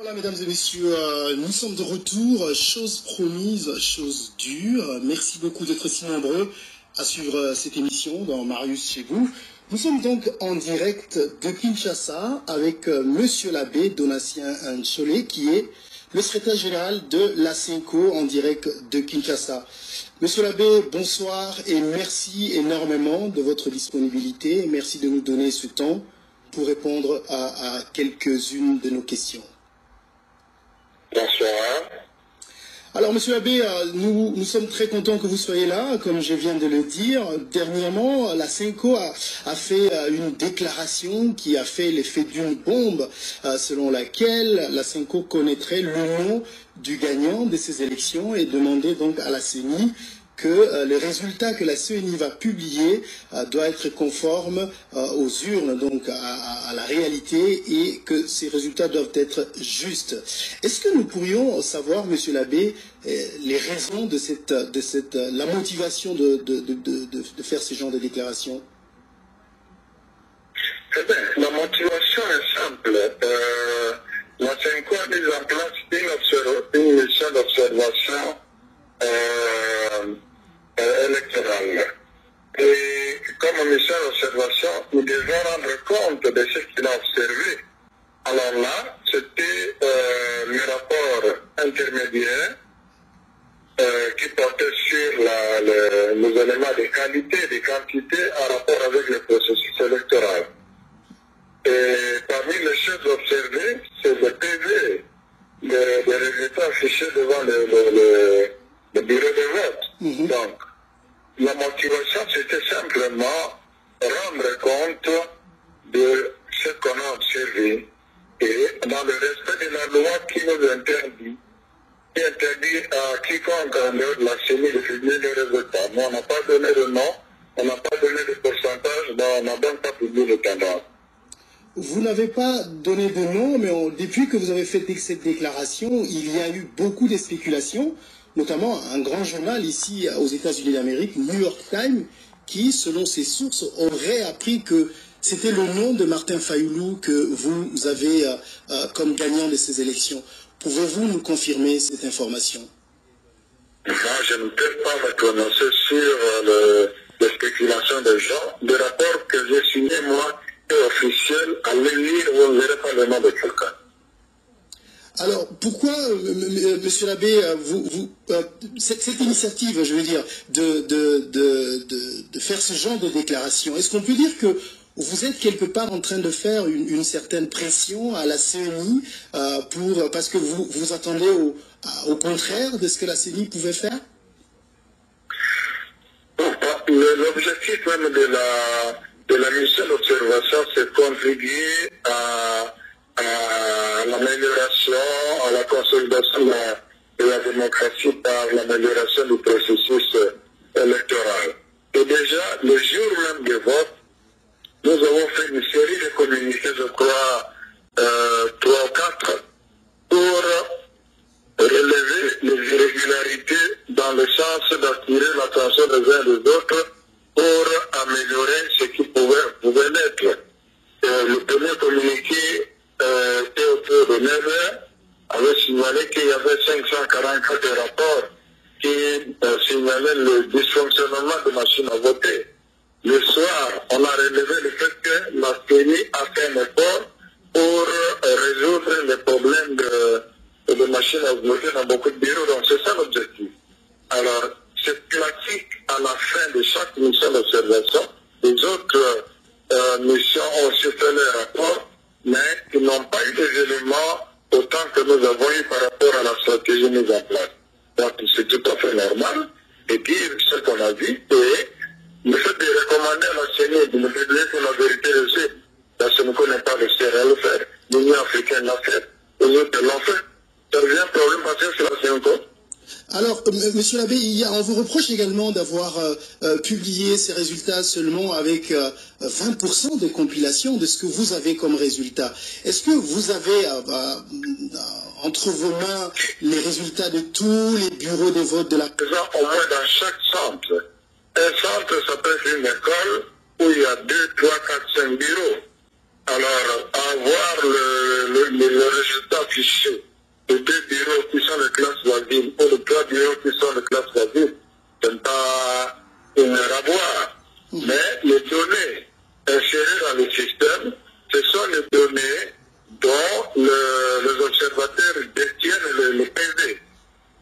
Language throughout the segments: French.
Voilà, mesdames et messieurs, nous sommes de retour. Chose promise, chose due. Merci beaucoup d'être si nombreux à suivre cette émission dans Marius chez vous. Nous sommes donc en direct de Kinshasa avec Monsieur l'abbé Donatien Nchole, qui est le secrétaire général de l'ASENCO en direct de Kinshasa. Monsieur l'abbé, bonsoir et merci énormément de votre disponibilité. Merci de nous donner ce temps pour répondre à quelques-unes de nos questions. Bonsoir. Alors, Monsieur l'abbé, nous sommes très contents que vous soyez là, comme je viens de le dire. Dernièrement, la CENCO a fait une déclaration qui a fait l'effet d'une bombe, selon laquelle la CENCO connaîtrait le nom du gagnant de ces élections et demandait donc à la CENI que le résultat que la CENI va publier doit être conforme aux urnes, donc à la réalité, et que ces résultats doivent être justes. Est-ce que nous pourrions savoir, Monsieur l'abbé, les raisons de la motivation de faire ce genre de déclaration? Eh bien, la motivation est simple. La CENCO a mis en place une mission d'observation électorale. Et comme mission d'observation, nous devons rendre compte de ce qu'il a observé. Alors là, c'était le rapport intermédiaire qui portait sur les éléments de qualité et de quantité en rapport avec le processus électoral. Et parmi les choses observées, c'est le PV, les résultats affichés devant le bureau de vote. Donc, la motivation, c'était simplement rendre compte de ce qu'on a observé et dans le respect de la loi qui nous interdit, qui interdit à quiconque en dehors de la CENI de publier les résultats. Mais on n'a pas donné de nom, on n'a pas donné de pourcentage, donc on n'a donc pas publié le tendance. Vous n'avez pas donné de nom, mais depuis que vous avez fait cette déclaration, il y a eu beaucoup de spéculations, notamment un grand journal ici aux États-Unis d'Amérique, New York Times, qui, selon ses sources, aurait appris que c'était le nom de Martin Fayoulou que vous avez comme gagnant de ces élections. Pouvez-vous nous confirmer cette information? Moi, je ne peux pas me prononcer sur les spéculations des gens. Le rapport que j'ai signé, moi, est officiel. Allez lire, vous ne verrez pas le nom de quelqu'un. Alors, pourquoi, Monsieur l'abbé, cette initiative, je veux dire, de faire ce genre de déclaration, est-ce qu'on peut dire que vous êtes quelque part en train de faire une certaine pression à la CENI parce que vous attendez au contraire de ce que la CENI pouvait faire? L'objectif même de la mission d'observation, c'est de contribuer à l'amélioration, à la consolidation de la démocratie par l'amélioration du processus électoral. Et déjà, le jour même du vote, nous avons fait une série de communiqués, je crois, 3 ou 4, pour relever les irrégularités dans le sens d'attirer l'attention des uns et des autres pour améliorer ce qui pouvait l'être. Le premier communiqué était autour de 9 heures, avait signalé qu'il y avait 544 rapports qui signalaient le dysfonctionnement de machines à voter. Le soir, on a relevé le fait que la CENI a fait un effort pour résoudre les problèmes de machines à voter dans beaucoup de bureaux. Donc c'est ça l'objectif. Alors, c'est classique à la fin de chaque mission d'observation. Les autres missions ont aussi fait les rapports, mais ils n'ont pas eu des éléments autant que nous avons eu par rapport à la stratégie mise en place. Donc c'est tout à fait normal de dire ce qu'on a vu et le fait de recommander à la CENI de ne publier que la vérité reçue, parce que nous ne connaissons pas le CRL à le faire. L'Union africaine l'a fait, les autres l'ont fait. Ça devient un problème parce que c'est la CENCO. Alors, Monsieur l'abbé, on vous reproche également d'avoir publié ces résultats seulement avec 20% de compilation de ce que vous avez comme résultat. Est-ce que vous avez entre vos mains les résultats de tous les bureaux de vote de la... Au moins dans chaque centre. Un centre, ça peut être une école où il y a 2, 3, 4, 5 bureaux. Alors, avoir le résultat affiché de 2 bureaux qui sont de classe voisine ou de 3 bureaux qui sont de classe voisine, ce n'est pas une raboire. Mais les données insérées dans le système, ce sont les données dont les observateurs détiennent le PV.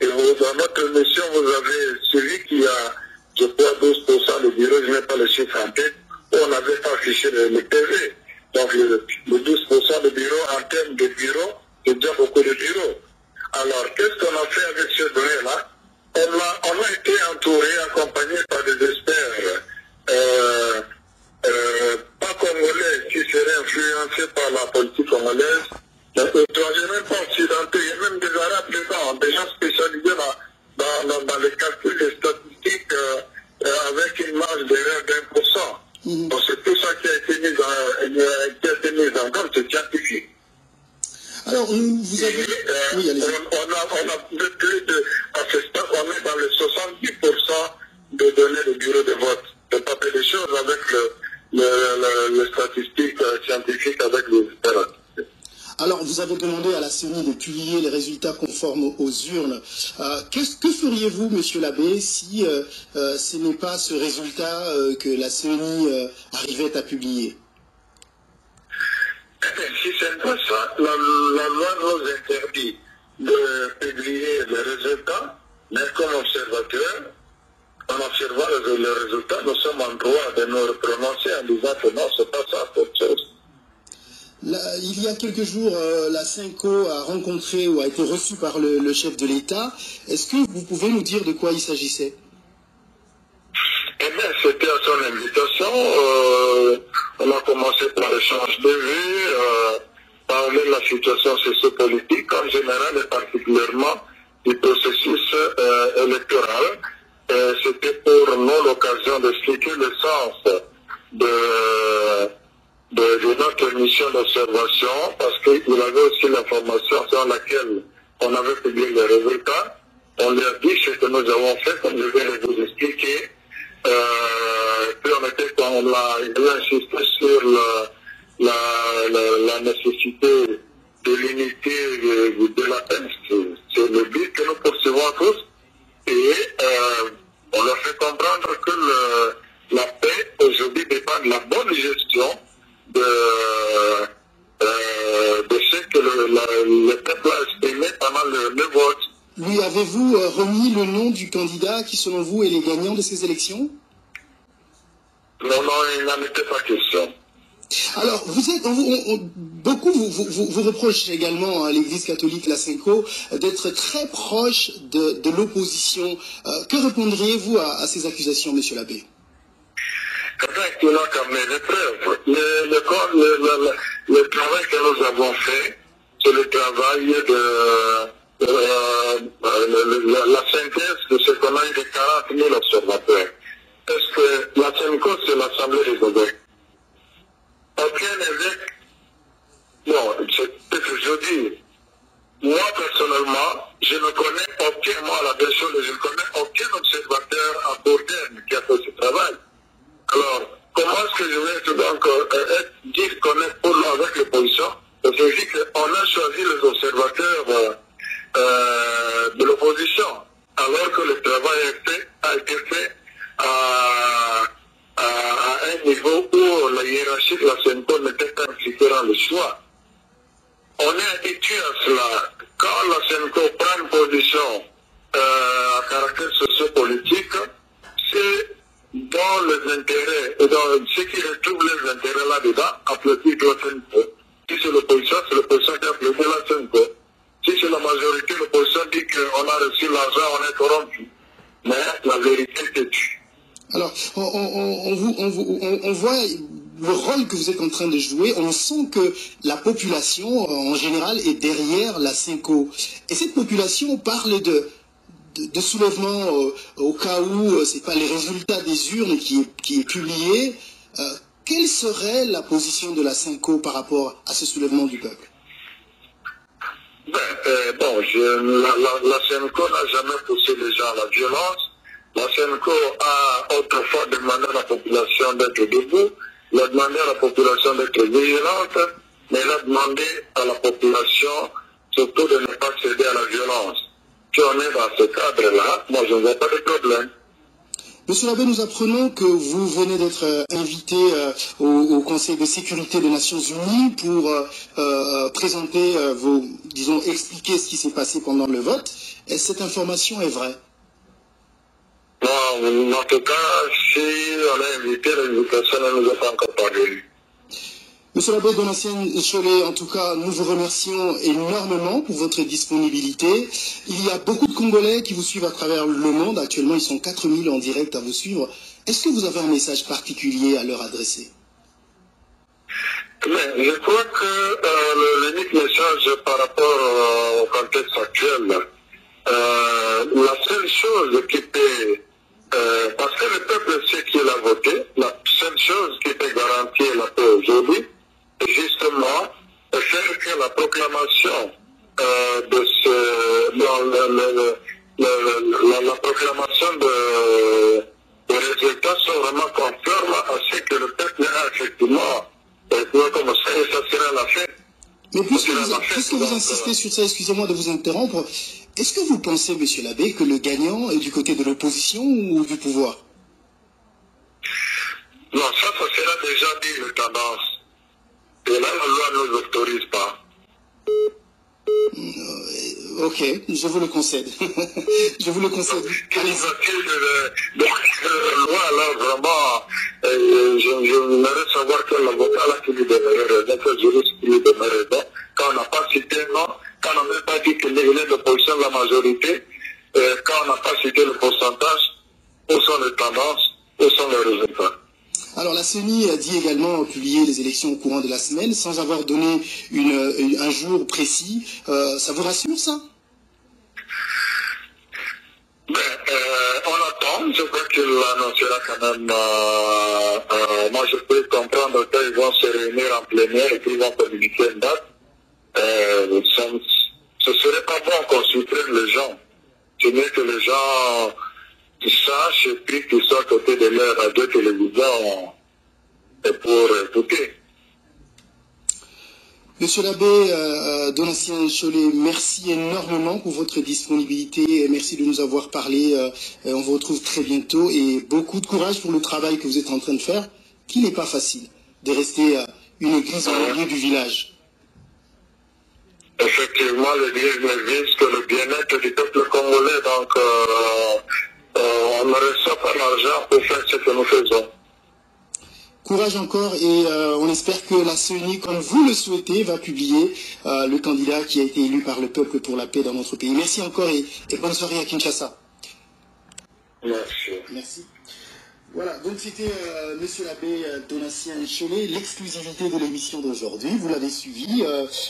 Et dans notre mission, vous avez celui qui a, je crois, 12% de bureaux, je n'ai pas le chiffre en tête, où on n'avait pas affiché le PV. Donc le 12% de bureaux, en termes de bureaux, c'est déjà beaucoup de bureaux. Alors, qu'est-ce qu'on a fait avec ces données-là? On a été entouré, accompagné par des experts pas congolais qui seraient influencés par la politique congolaise. Donc, étrangers, même pas occidentaux, il y a même des Arabes dedans, des gens spécialisés dans les calculs des statistiques avec une marge d'erreur d'1%. Donc, c'est tout ça qui a été mis en compte, c'est scientifique. Alors, vous avez... Oui, allez-y. On a plus de... À ce stade, on est dans les 70% de données de bureau de vote. C'est pas peu de choses avec les statistiques scientifiques, avec les experts. Alors, vous avez demandé à la CENI de publier les résultats conformes aux urnes. Que feriez-vous, Monsieur l'abbé, si ce n'est pas ce résultat que la CENI arrivait à publier? Si ce n'est pas ça, la loi nous interdit de publier les résultats, mais comme observateur, en observant les résultats, nous sommes en droit de nous prononcer en disant que non, ce n'est pas ça, c'est autre chose. Il y a quelques jours, la CENCO a rencontré ou a été reçue par le chef de l'État. Est-ce que vous pouvez nous dire de quoi il s'agissait? Eh bien, c'était à son invitation. On a commencé par l'échange de vues, parler de la situation sociopolitique en général et particulièrement du processus électoral. C'était pour nous l'occasion d'expliquer le sens de notre mission d'observation, parce qu'il avait aussi l'information sur laquelle on avait publié les résultats. On lui a dit ce que nous avons fait, comme je viens de vous expliquer. Puis on a insisté sur la nécessité de l'unité de la peine. C'est le but que nous poursuivons tous. Et on leur fait comprendre que la paix aujourd'hui dépend de la bonne gestion de ce que le peuple a exprimé pendant le vote. Lui avez-vous remis le nom du candidat qui, selon vous, est le gagnant de ces élections? Non, il n'en était pas question. Alors, beaucoup vous reprochent également à l'Église catholique, la CENCO, d'être très proche de l'opposition. Que répondriez-vous à ces accusations, Monsieur l'abbé? Il a quand même des preuves. Le travail que nous avons fait, c'est le travail de la synthèse de ce qu'on a eu de 40 000 observateurs. Est-ce que la CENCO, c'est l'Assemblée des évêques? Aucun évêque, non, c'est ce que je dis. Moi, personnellement, je ne connais aucun, moi, la personne, je ne connais aucun observateur à Bourgogne qui a fait ce travail. Alors, comment est-ce que je vais donc dire qu'on est pour avec l'opposition? Parce que je dis qu'on a choisi les observateurs de l'opposition, alors que le travail a été fait à un niveau où la hiérarchie de la CENCO n'était pas impliquée dans le choix. On est habitué à cela. Quand la CENCO prend une position à caractère sociopolitique, c'est dans les intérêts, et dans ceux qui retrouvent les intérêts là-dedans, applaudissent la CENCO. Si c'est l'opposition qui applaudit la CENCO. Si c'est la majorité, l'opposition dit qu'on a reçu l'argent, on est corrompu. Mais la vérité est tue. Alors, on voit le rôle que vous êtes en train de jouer. On sent que la population, en général, est derrière la CENCO. Et cette population parle de soulèvement au cas où ce n'est pas les résultats des urnes qui est publié. Quelle serait la position de la CENCO par rapport à ce soulèvement du peuple? La CENCO n'a jamais poussé les gens à la violence. La CENCO a autrefois demandé à la population d'être debout. Il a demandé à la population d'être vigilante, mais il a demandé à la population surtout de ne pas céder à la violence. Si on est dans ce cadre-là, moi je ne vois pas de problème. Monsieur l'abbé, nous apprenons que vous venez d'être invité au Conseil de sécurité des Nations Unies pour présenter disons, expliquer ce qui s'est passé pendant le vote. Est-ce que cette information est vraie? Non, en tout cas, si on est invité, l'invitation ne nous a pas encore parlé. Monsieur l'abbé Donatien Cholet, en tout cas, nous vous remercions énormément pour votre disponibilité. Il y a beaucoup de Congolais qui vous suivent à travers le monde. Actuellement, ils sont 4000 en direct à vous suivre. Est-ce que vous avez un message particulier à leur adresser? Mais je crois que l'unique message par rapport au contexte actuel, la seule chose qui peut, parce que le peuple sait qu'il a voté, la seule chose qui peut garantir la paix aujourd'hui, c'est justement faire que la proclamation la proclamation des résultats sont vraiment conformes à ce que le peuple a effectivement commencé, et ça sera la fin. Mais puisque vous insistez sur ça, excusez-moi de vous interrompre, est-ce que vous pensez, monsieur l'abbé, que le gagnant est du côté de l'opposition ou du pouvoir? Non, ça sera déjà dit, le tendance. Et là, la loi ne nous autorise pas. Ok, je vous le concède. Je vous le concède. Donc, loi, alors, vraiment, j'aimerais savoir quel avocat là qui lui donnerait raison, quel juriste qui lui donnerait raison, quand on n'a pas cité non, quand on n'a même pas dit qu'il est l'opposition de la majorité, quand on n'a pas cité le pourcentage, où sont les tendances, où sont les résultats. Alors la CENI a dit également publier les élections au courant de la semaine sans avoir donné un jour précis. Ça vous rassure ça? On attend, je crois qu'il annoncera quand même, moi je peux comprendre qu'ils vont se réunir en plénière et qu'ils vont communiquer une date. Ce serait pas bon qu'on supprime les gens. C'est mieux que les gens sachent et puis qu'ils soient à côté de leur radio télévision pour écouter. Monsieur l'abbé Donatien Cholet, merci énormément pour votre disponibilité et merci de nous avoir parlé. On vous retrouve très bientôt et beaucoup de courage pour le travail que vous êtes en train de faire, qui n'est pas facile, de rester une église au milieu du village. Effectivement, l'église ne vise que le bien-être du peuple congolais, donc on ne reçoit pas l'argent pour faire ce que nous faisons. Courage encore et on espère que la CENI, comme vous le souhaitez, va publier le candidat qui a été élu par le peuple pour la paix dans notre pays. Merci encore et bonne soirée à Kinshasa. Merci. Merci. Voilà, donc c'était monsieur l'abbé Donatien Cholet, l'exclusivité de l'émission d'aujourd'hui. Vous l'avez suivi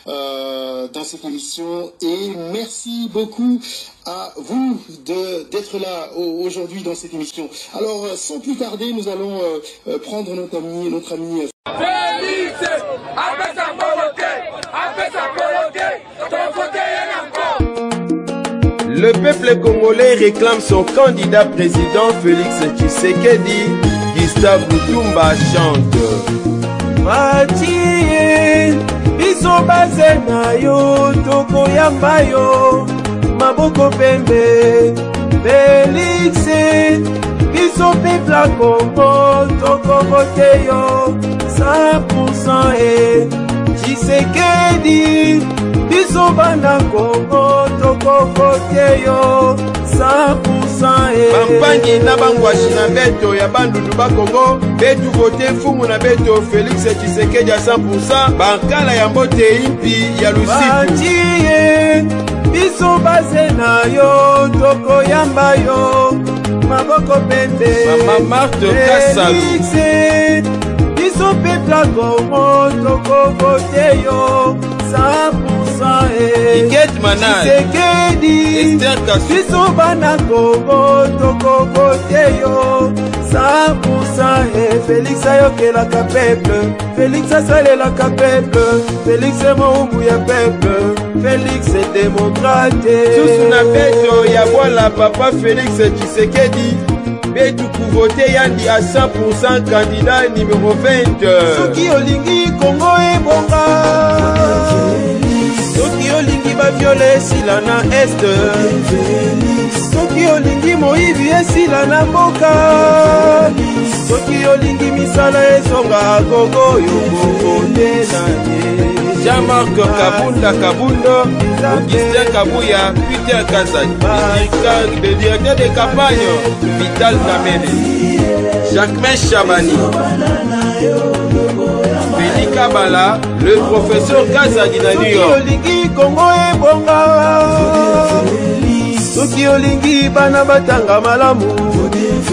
dans cette émission et merci beaucoup à vous d'être là aujourd'hui dans cette émission. Alors, sans plus tarder, nous allons prendre notre ami Félix, le peuple congolais réclame son candidat président Félix Tshisekedi. Gustave Mutumba chante Mati, biso baze na yo, toko yamba yo, maboko pembe. Félix, biso peuple Congo, toko vote yo, 100% et Tshisekedi. Biso bana Congo, toko vote yo 100% e Bampangi na bangwashi na beto ya bandundu ba Congo betu vote fumu na beto Félix Tshisekedi ya 100% bankala ya mbote impi ya lusiku biso baze na yo toko yamba yo maboko pembe Mama Marthe Kasalu biso peuple Congo toko vote yo 100% Iket Manal Esther Kassou biso bana Congo toko vote yo 100% Félix ayokelaka peuple Félix asalelaka peuple Félix moumbu ya peuple Félix démocrate Susu na beto ya bwala papa Félix Tshisekedi betu kuvote yandi à 100% candidat numéro 20. Soki olingi Congo ebonga, soki olingi baviole esila na este, soki olingi moyibi esila na mboka, soki olingi misala esonga gogo yokovote nani. Jean-Marc Kabunda Kabundo, Augustin Kabouya, Peter Kazan, le directeur de campagne, Vital Kamene, Jacques Chabani, Félix Kabala, le professeur Kazadi na New York. Soki olingi Congo ebonga, soki olingi bana batanga malamu,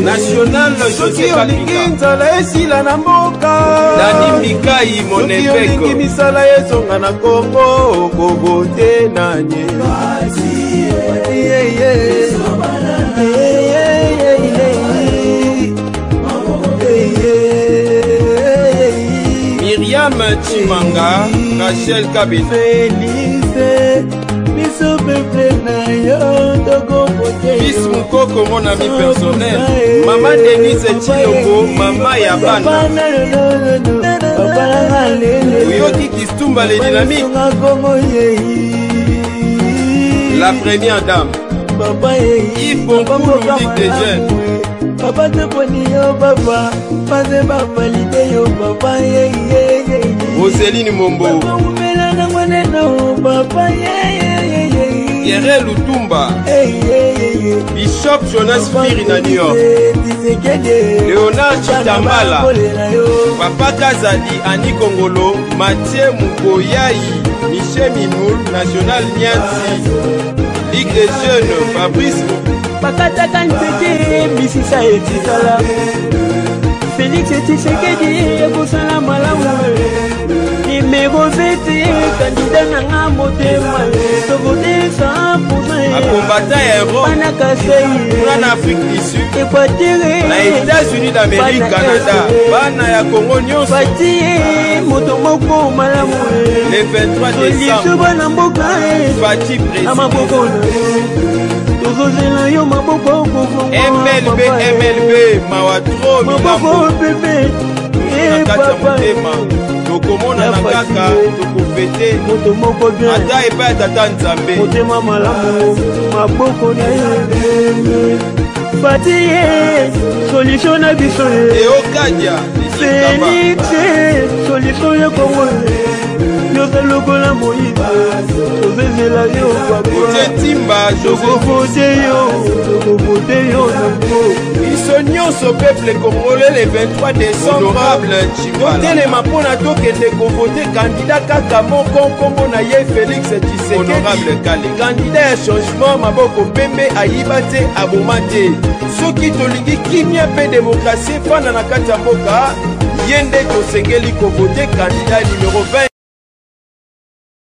National soki olingi nzala esila na mboka, Dani Mikai Monepeko, soki olingi misala esonga na Congo kobote nanye. Myriam Chimanga, Rachel Kabin, Fils Moukoko, mon ami personnel, Maman Denise Chilongo, Maman Yabana, Oyoki Kistumba les dynamiques, la première dame, Yves Boncourt, Ligue des jeunes, Papa te poni yo papa, pas de papa l'idée yo papa Roseline Mombo, Yerel Lutumba, Bishop Jonas Firi na New York, Léonard Chitambala, Papa Kazadi Ani Kongolo, Mathieu Mukoyayi, Michel Mimoul, National Niansi, Ligue des jeunes, Fabrice Bakataka Nteke, Misisa Etikala, Félix Tshisekedi, Ekosala malamu, numéro 20, candidat nanga motema, Tovote 100%, un combattant héros en Afrique du Sud, les États-Unis d'Amérique, Canada, Bana ya Congo Nyonso, le 23 décembre, Fati président. MLB, Mawatro, Milambo, Nakata Motema, Tokomona Nakaka, Tokopete, Ata Epa Tata Nzambe, Motema Malamu, Maboko Naye, Fatiye, solution na biso ye, Eokadia, Félix, solution ya Congo yoka lokola Moïse, tozezela yo papa, Timba, tokovote yo nango. Biso nyonso peuple congolais le 23 décembre, honorable Chimbala, Otelema mpona tokende kovote candidat kaka moko nkombo na ye Félix Tshisekedi, honorable Kale, candidat ya changement maboko pembe ayiba te aboma te. Soki tolingi kimia mpe démocratie fana na kati ya mboka, ye nde tosengeli kovote candidat numéro 20.